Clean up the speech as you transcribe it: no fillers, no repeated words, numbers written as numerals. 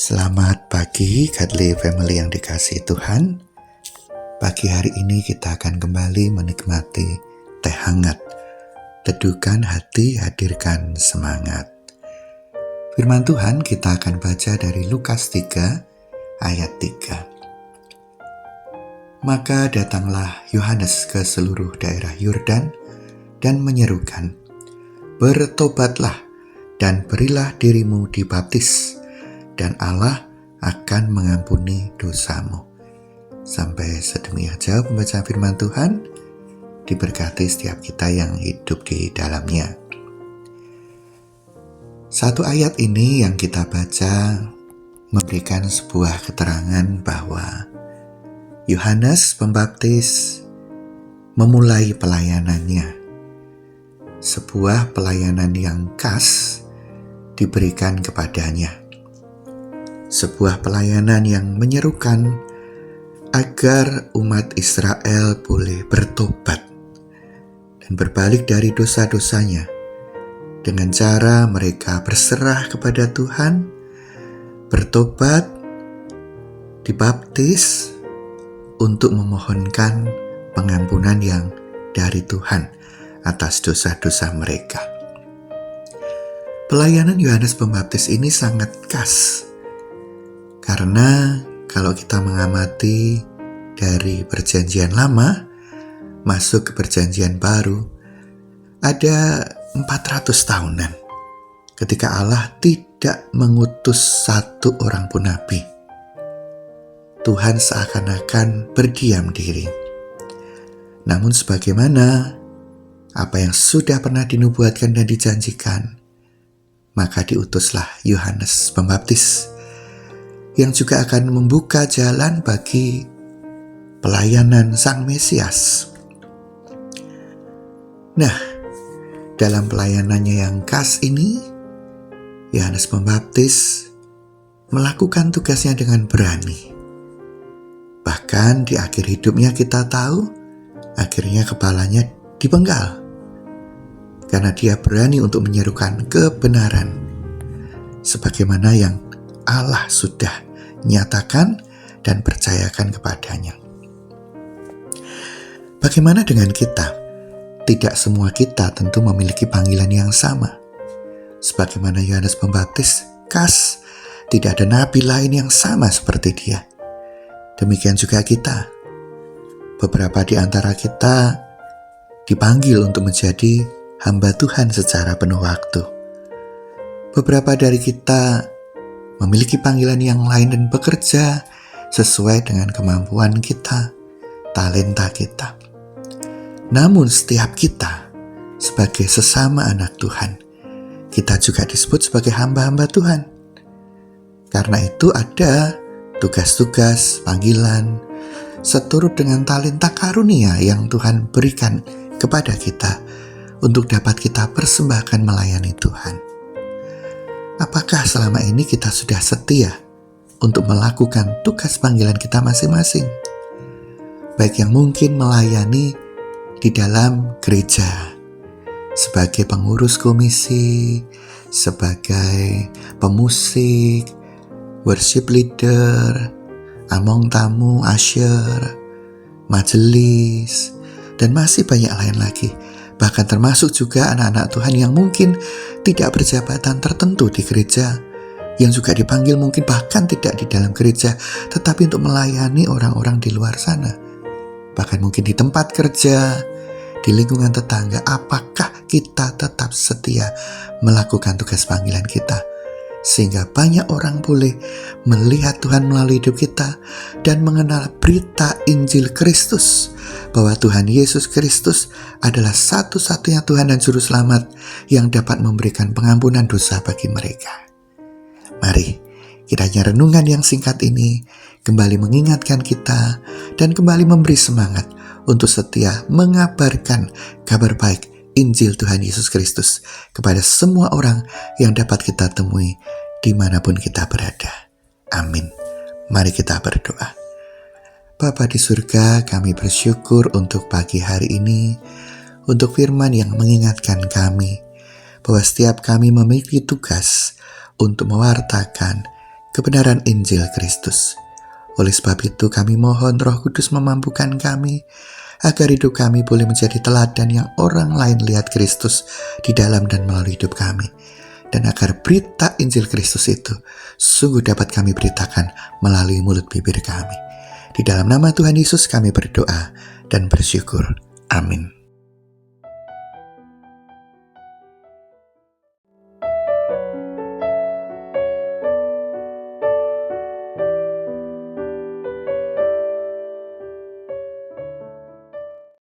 Selamat pagi Godly Family yang dikasihi Tuhan. Pagi hari ini kita akan kembali menikmati teh hangat. Teduhkan hati, hadirkan semangat. Firman Tuhan kita akan baca dari Lukas 3 ayat 3. Maka datanglah Yohanes ke seluruh daerah Yordan dan menyerukan, "Bertobatlah dan berilah dirimu dibaptis, dan Allah akan mengampuni dosamu." Sampai sedemikian jauh pembacaan firman Tuhan. Diberkati setiap kita yang hidup di dalamnya. Satu ayat ini yang kita baca memberikan sebuah keterangan bahwa Yohanes Pembaptis memulai pelayanannya. Sebuah pelayanan yang khas diberikan kepadanya. Sebuah pelayanan yang menyerukan agar umat Israel boleh bertobat dan berbalik dari dosa-dosanya dengan cara mereka berserah kepada Tuhan, bertobat, dibaptis untuk memohonkan pengampunan yang dari Tuhan atas dosa-dosa mereka. Pelayanan Yohanes Pembaptis ini sangat khas. Karena kalau kita mengamati dari perjanjian lama masuk ke perjanjian baru, ada 400 tahunan ketika Allah tidak mengutus satu orang pun nabi. Tuhan seakan-akan berdiam diri. Namun sebagaimana apa yang sudah pernah dinubuatkan dan dijanjikan, maka diutuslah Yohanes Pembaptis yang juga akan membuka jalan bagi pelayanan Sang Mesias. Nah, dalam pelayanannya yang khas ini, Yohanes Pembaptis melakukan tugasnya dengan berani. Bahkan di akhir hidupnya kita tahu, akhirnya kepalanya dipenggal. Karena dia berani untuk menyerukan kebenaran. Sebagaimana yang Allah sudah nyatakan dan percayakan kepadanya. Bagaimana dengan kita? Tidak semua kita tentu memiliki panggilan yang sama. Sebagaimana Yohanes Pembaptis khas, tidak ada nabi lain yang sama seperti dia. Demikian juga kita. Beberapa di antara kita dipanggil untuk menjadi hamba Tuhan secara penuh waktu. Beberapa dari kita memiliki panggilan yang lain dan bekerja sesuai dengan kemampuan kita, talenta kita. Namun setiap kita sebagai sesama anak Tuhan, kita juga disebut sebagai hamba-hamba Tuhan. Karena itu ada tugas-tugas, panggilan, seturut dengan talenta karunia yang Tuhan berikan kepada kita untuk dapat kita persembahkan melayani Tuhan. Apakah selama ini kita sudah setia untuk melakukan tugas panggilan kita masing-masing? Baik yang mungkin melayani di dalam gereja, sebagai pengurus komisi, sebagai pemusik, worship leader, among tamu, usher, majelis, dan masih banyak lain lagi. Bahkan termasuk juga anak-anak Tuhan yang mungkin tidak berjabatan tertentu di gereja, yang juga dipanggil mungkin bahkan tidak di dalam gereja, tetapi untuk melayani orang-orang di luar sana. Bahkan mungkin di tempat kerja, di lingkungan tetangga. Apakah kita tetap setia melakukan tugas panggilan kita? Sehingga banyak orang boleh melihat Tuhan melalui hidup kita dan mengenal berita Injil Kristus, bahwa Tuhan Yesus Kristus adalah satu-satunya Tuhan dan Juru Selamat yang dapat memberikan pengampunan dosa bagi mereka. Mari kiranya renungan yang singkat ini kembali mengingatkan kita dan kembali memberi semangat untuk setia mengabarkan kabar baik Injil Tuhan Yesus Kristus kepada semua orang yang dapat kita temui dimanapun kita berada. Amin. Mari kita berdoa. Bapa di surga, kami bersyukur untuk pagi hari ini, untuk firman yang mengingatkan kami bahwa setiap kami memiliki tugas untuk mewartakan kebenaran Injil Kristus. Oleh sebab itu kami mohon Roh Kudus memampukan kami agar hidup kami boleh menjadi teladan yang orang lain lihat Kristus di dalam dan melalui hidup kami. Dan agar berita Injil Kristus itu sungguh dapat kami beritakan melalui mulut bibir kami. Di dalam nama Tuhan Yesus kami berdoa dan bersyukur. Amin.